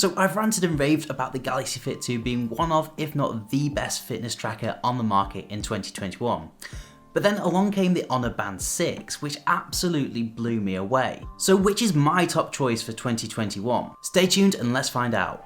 So I've ranted and raved about the Galaxy Fit 2 being one of, if not the best fitness tracker on the market in 2021. But then along came the Honor Band 6, which absolutely blew me away. So which is my top choice for 2021? Stay tuned and let's find out.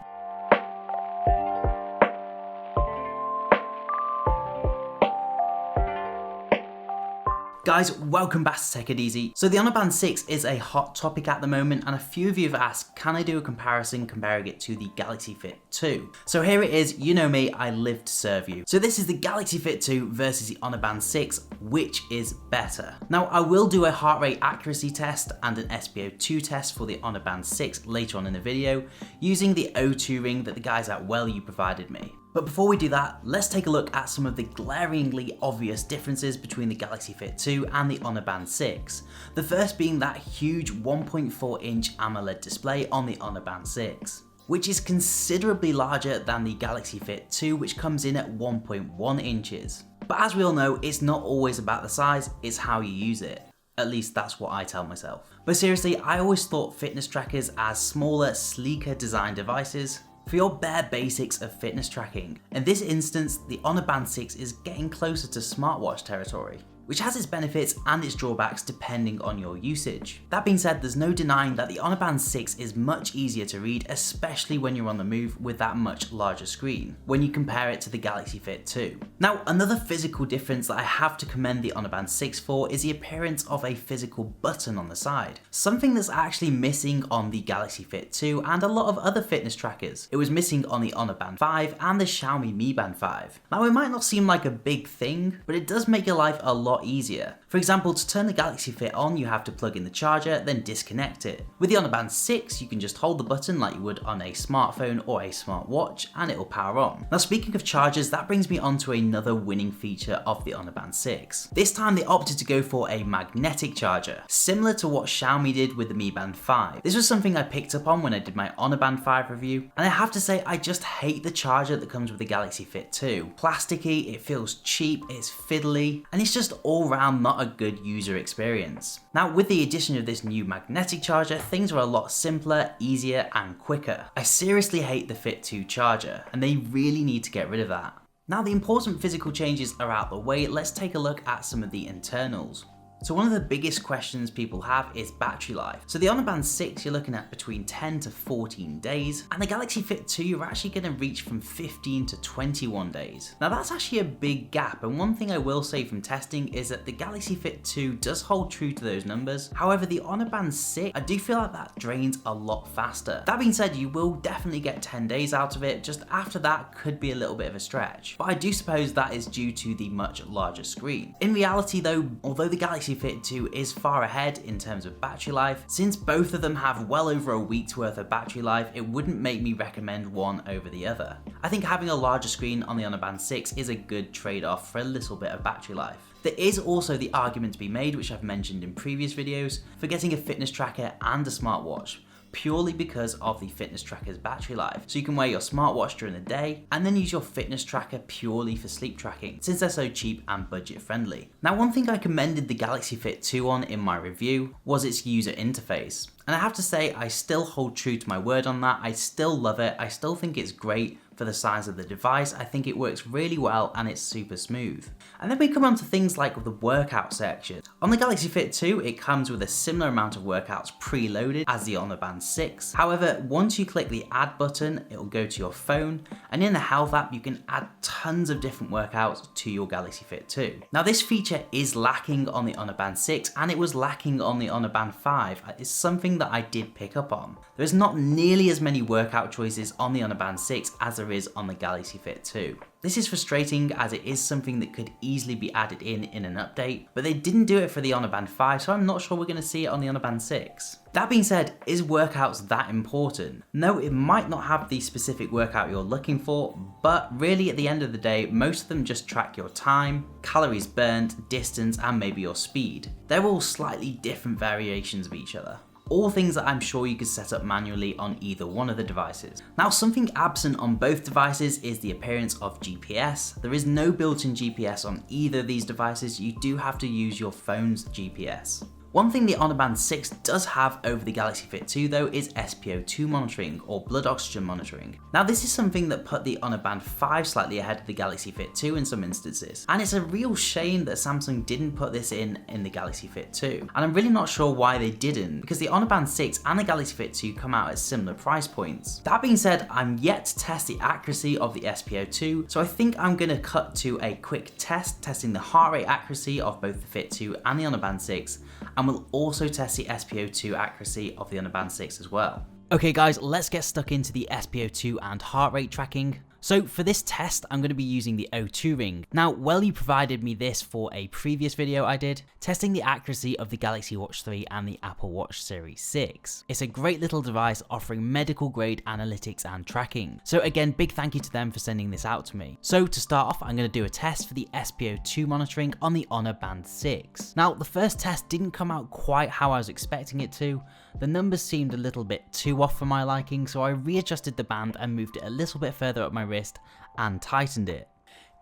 Guys, welcome back to Take It Easy. So the Honor Band 6 is a hot topic at the moment, and a few of you have asked, can I do a comparison comparing it to the Galaxy Fit 2? So here it is, you know me, I live to serve you. So this is the Galaxy Fit 2 versus the Honor Band 6, which is better? Now I will do a heart rate accuracy test and an SpO2 test for the Honor Band 6 later on in the video, using the O2 ring that the guys at Wellue provided me. But before we do that, let's take a look at some of the glaringly obvious differences between the Galaxy Fit 2 and the Honor Band 6. The first being that huge 1.4-inch AMOLED display on the Honor Band 6, which is considerably larger than the Galaxy Fit 2, which comes in at 1.1 inches. But as we all know, it's not always about the size, it's how you use it. At least that's what I tell myself. But seriously, I always thought fitness trackers as smaller, sleeker design devices for your bare basics of fitness tracking. In this instance, the Honor Band 6 is getting closer to smartwatch territory, which has its benefits and its drawbacks depending on your usage. That being said, there's no denying that the Honor Band 6 is much easier to read, especially when you're on the move with that much larger screen, when you compare it to the Galaxy Fit 2. Now, another physical difference that I have to commend the Honor Band 6 for is the appearance of a physical button on the side, something that's actually missing on the Galaxy Fit 2 and a lot of other fitness trackers. It was missing on the Honor Band 5 and the Xiaomi Mi Band 5. Now, it might not seem like a big thing, but it does make your life a lot easier. For example, to turn the Galaxy Fit on, you have to plug in the charger, then disconnect it. With the Honor Band 6, you can just hold the button like you would on a smartphone or a smartwatch, and it'll power on. Now, speaking of chargers, that brings me on to another winning feature of the Honor Band 6. This time they opted to go for a magnetic charger, similar to what Xiaomi did with the Mi Band 5. This was something I picked up on when I did my Honor Band 5 review, and I have to say I just hate the charger that comes with the Galaxy Fit 2. Plasticky, it feels cheap, it's fiddly, and it's just all round not a good user experience. Now, with the addition of this new magnetic charger, things are a lot simpler, easier, and quicker. I seriously hate the Fit 2 charger, and they really need to get rid of that. Now the important physical changes are out the way, let's take a look at some of the internals. So one of the biggest questions people have is battery life. So the Honor Band 6, you're looking at between 10 to 14 days, and the Galaxy Fit 2, you're actually going to reach from 15 to 21 days. Now that's actually a big gap, and one thing I will say from testing is that the Galaxy Fit 2 does hold true to those numbers. However, the Honor Band 6, I do feel like that drains a lot faster. That being said, you will definitely get 10 days out of it, just after that could be a little bit of a stretch. But I do suppose that is due to the much larger screen. In reality though, although the Galaxy Fit 2 is far ahead in terms of battery life, since both of them have well over a week's worth of battery life, it wouldn't make me recommend one over the other. I think having a larger screen on the Honor Band 6 is a good trade-off for a little bit of battery life. There is also the argument to be made, which I've mentioned in previous videos, for getting a fitness tracker and a smartwatch, purely because of the fitness tracker's battery life. So you can wear your smartwatch during the day and then use your fitness tracker purely for sleep tracking, since they're so cheap and budget friendly. Now, one thing I commended the Galaxy Fit 2 on in my review was its user interface. And I have to say, I still hold true to my word on that. I still love it. I still think it's great for the size of the device. I think it works really well and it's super smooth. And then we come on to things like the workout section. On the Galaxy Fit 2, it comes with a similar amount of workouts preloaded as the Honor Band 6. However, once you click the add button, it will go to your phone, and in the health app, you can add tons of different workouts to your Galaxy Fit 2. Now this feature is lacking on the Honor Band 6, and it was lacking on the Honor Band 5. It's something that I did pick up on. There's not nearly as many workout choices on the Honor Band 6 as there is on the Galaxy Fit 2. This is frustrating as it is something that could easily be added in an update, but they didn't do it for the Honor Band 5, so I'm not sure we're going to see it on the Honor Band 6. That being said, is workouts that important? No, it might not have the specific workout you're looking for, but really at the end of the day, most of them just track your time, calories burnt, distance, and maybe your speed. They're all slightly different variations of each other. All things that I'm sure you could set up manually on either one of the devices. Now, something absent on both devices is the appearance of GPS. There is no built-in GPS on either of these devices. You do have to use your phone's GPS. One thing the Honor Band 6 does have over the Galaxy Fit 2 though is SpO2 monitoring, or blood oxygen monitoring. Now this is something that put the Honor Band 5 slightly ahead of the Galaxy Fit 2 in some instances, and it's a real shame that Samsung didn't put this in the Galaxy Fit 2, and I'm really not sure why they didn't, because the Honor Band 6 and the Galaxy Fit 2 come out at similar price points. That being said, I'm yet to test the accuracy of the SpO2, so I think I'm going to cut to a quick test testing the heart rate accuracy of both the Fit 2 and the Honor Band 6, and we'll also test the SpO2 accuracy of the Honor Band 6 as well. Okay guys, let's get stuck into the SpO2 and heart rate tracking. So for this test, I'm going to be using the O2 ring. Now, Wellue provided me this for a previous video I did, testing the accuracy of the Galaxy Watch 3 and the Apple Watch Series 6. It's a great little device offering medical grade analytics and tracking. So again, big thank you to them for sending this out to me. So to start off, I'm going to do a test for the SpO2 monitoring on the Honor Band 6. Now, the first test didn't come out quite how I was expecting it to. The numbers seemed a little bit too off for my liking, so I readjusted the band and moved it a little bit further up my wrist and tightened it.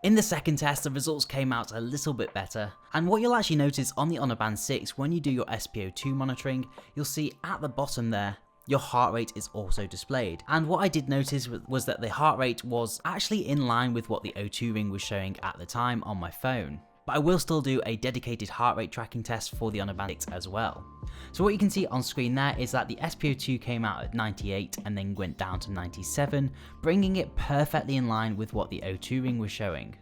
In the second test, the results came out a little bit better, and what you'll actually notice on the Honor Band 6 when you do your SpO2 monitoring, you'll see at the bottom there, your heart rate is also displayed. And what I did notice was that the heart rate was actually in line with what the O2 ring was showing at the time on my phone. But I will still do a dedicated heart rate tracking test for the Honor Band 6 as well. So what you can see on screen there is that the SpO2 came out at 98 and then went down to 97, bringing it perfectly in line with what the O2 ring was showing.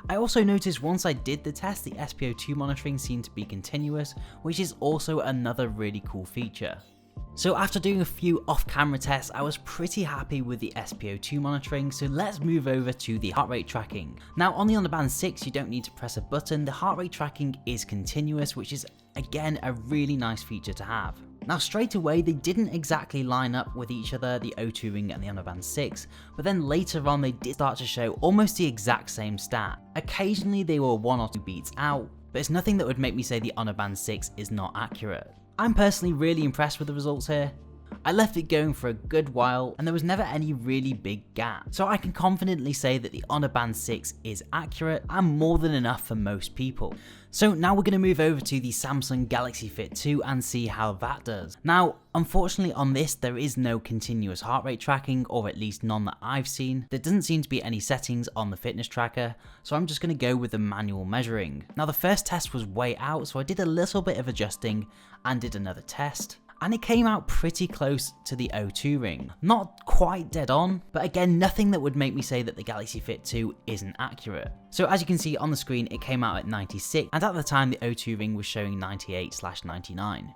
I also noticed once I did the test, the SpO2 monitoring seemed to be continuous, which is also another really cool feature. So after doing a few off-camera tests, I was pretty happy with the SpO2 monitoring, so let's move over to the heart rate tracking. Now on the Honor Band 6, you don't need to press a button, the heart rate tracking is continuous, which is again a really nice feature to have. Now straight away, they didn't exactly line up with each other, the O2 ring and the Honor Band 6, but then later on they did start to show almost the exact same stat. Occasionally they were 1 or 2 beats out, but it's nothing that would make me say the Honor Band 6 is not accurate. I'm personally really impressed with the results here. I left it going for a good while and there was never any really big gap, so I can confidently say that the Honor Band 6 is accurate and more than enough for most people. So now we're going to move over to the Samsung Galaxy Fit 2 and see how that does. Now, unfortunately on this there is no continuous heart rate tracking, or at least none that I've seen. There doesn't seem to be any settings on the fitness tracker, so I'm just going to go with the manual measuring. Now the first test was way out, so I did a little bit of adjusting and did another test. And it came out pretty close to the O2 ring. Not quite dead on, but again, nothing that would make me say that the Galaxy Fit 2 isn't accurate. So as you can see on the screen, it came out at 96, and at the time the O2 ring was showing 98/99.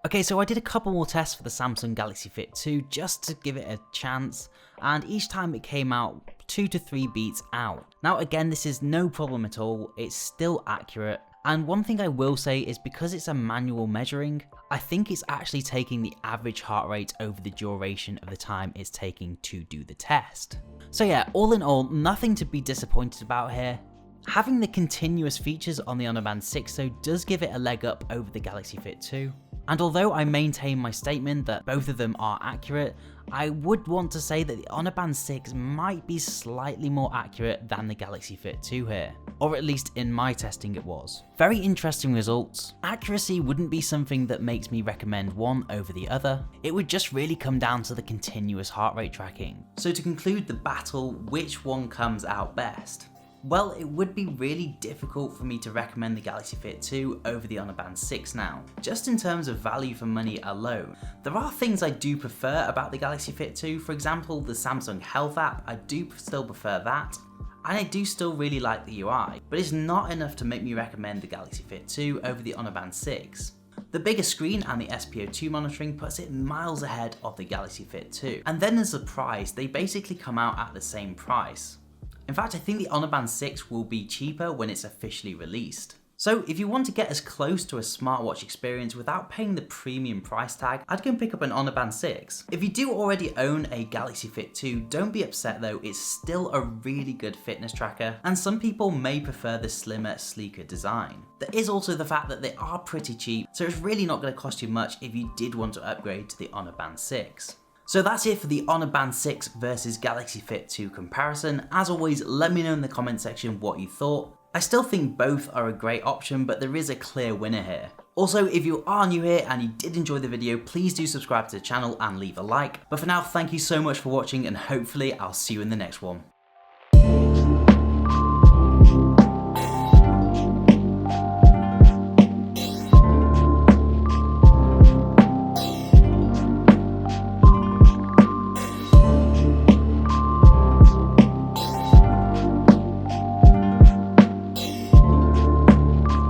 Okay, so I did a couple more tests for the Samsung Galaxy Fit 2 just to give it a chance, and each time it came out 2 to 3 beats out. Now again, this is no problem at all, it's still accurate. And one thing I will say is because it's a manual measuring, I think it's actually taking the average heart rate over the duration of the time it's taking to do the test. So yeah, all in all, nothing to be disappointed about here. Having the continuous features on the Honor Band 6 though does give it a leg up over the Galaxy Fit 2. And although I maintain my statement that both of them are accurate, I would want to say that the Honor Band 6 might be slightly more accurate than the Galaxy Fit 2 here. Or at least in my testing it was. Very interesting results. Accuracy wouldn't be something that makes me recommend one over the other. It would just really come down to the continuous heart rate tracking. So to conclude the battle, which one comes out best? Well, it would be really difficult for me to recommend the Galaxy Fit 2 over the Honor Band 6 now, just in terms of value for money alone. There are things I do prefer about the Galaxy Fit 2, for example the Samsung Health app, I do still prefer that, and I do still really like the UI, but it's not enough to make me recommend the Galaxy Fit 2 over the Honor Band 6. The bigger screen and the SpO2 monitoring puts it miles ahead of the Galaxy Fit 2, and then as a price, they basically come out at the same price. In fact, I think the Honor Band 6 will be cheaper when it's officially released. So if you want to get as close to a smartwatch experience without paying the premium price tag, I'd go and pick up an Honor Band 6. If you do already own a Galaxy Fit 2, don't be upset though, it's still a really good fitness tracker, and some people may prefer the slimmer, sleeker design. There is also the fact that they are pretty cheap, so it's really not going to cost you much if you did want to upgrade to the Honor Band 6. So that's it for the Honor Band 6 versus Galaxy Fit 2 comparison. As always, let me know in the comment section what you thought. I still think both are a great option, but there is a clear winner here. Also, if you are new here and you did enjoy the video, please do subscribe to the channel and leave a like. But for now, thank you so much for watching, and hopefully I'll see you in the next one.